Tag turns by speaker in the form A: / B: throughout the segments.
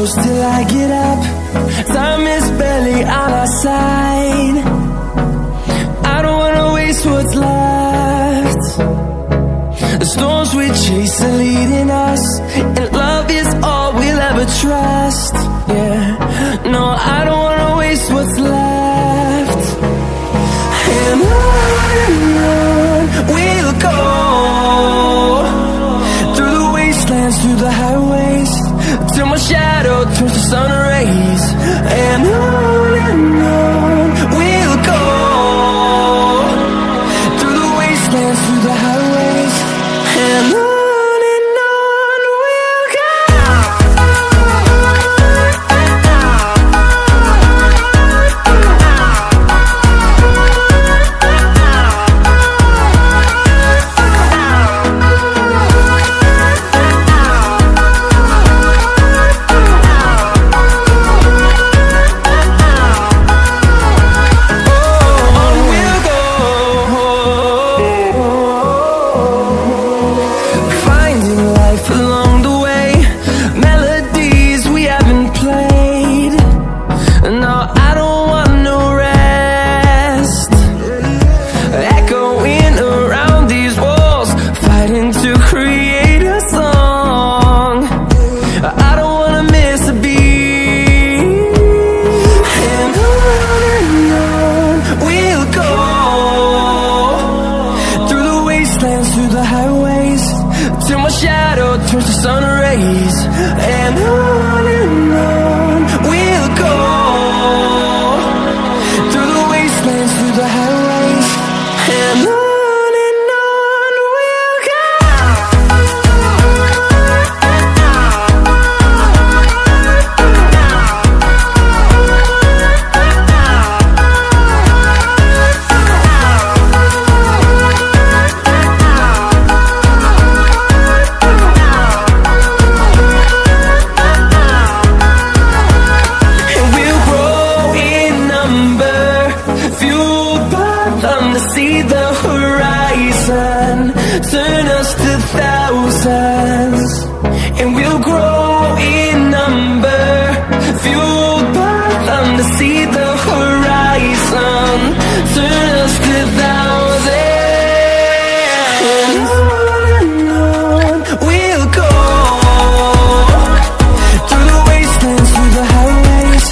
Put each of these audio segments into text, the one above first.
A: close till I get up. Time is barely on our side. I don't wanna waste what's left. The storms we chase are leading us, and love is all we'll ever trust. Yeah, no, I don't wanna waste what's left. And on we'll go, through the wastelands, through the highways, till my shadow turns to sun rays. And on we'll go, through the wastelands, through the highways, and on we'll go. Through the highways, till my shadow turns to sun rays. And on we'll go, through the wastelands, through the highways, and on we'll go. See the horizon, turn us to thousands, and we'll grow in number, fueled by them. To see the horizon, turn us to thousands, and on we'll go, through the wastelands, through the highways,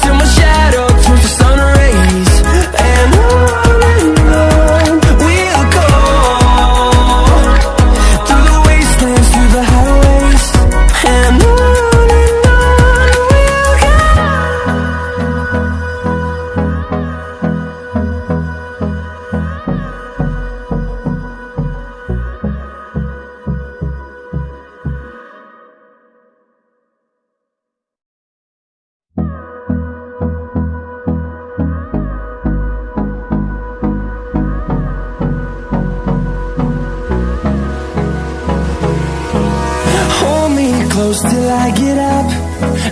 A: till my shadow turns to sun rays. And close till I get up.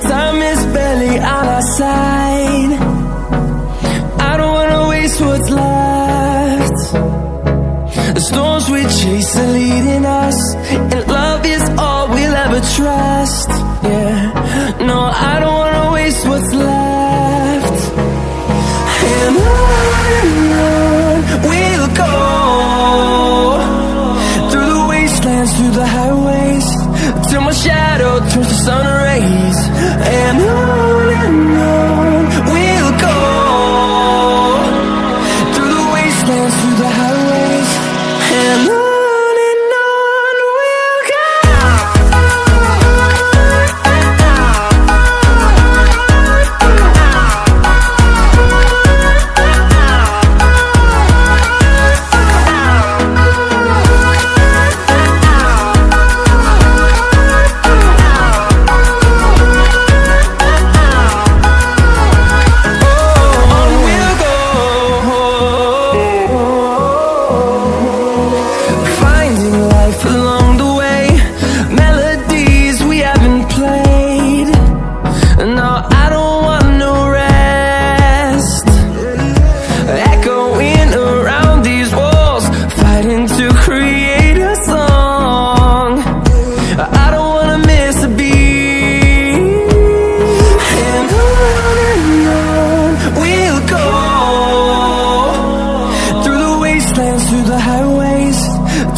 A: Time is barely on our side. I don't wanna waste what's left. The storms we chase are leading us, and love is all we'll ever trust. Yeah, no, I don't wanna waste what's left. And on we'll go, through the wastelands, through the highways, till my shadow turns to sun rays. And on we'll go, through the wastelands, through the highways, and on we'll go.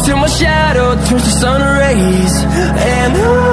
A: till my shadow turns to sun rays. And on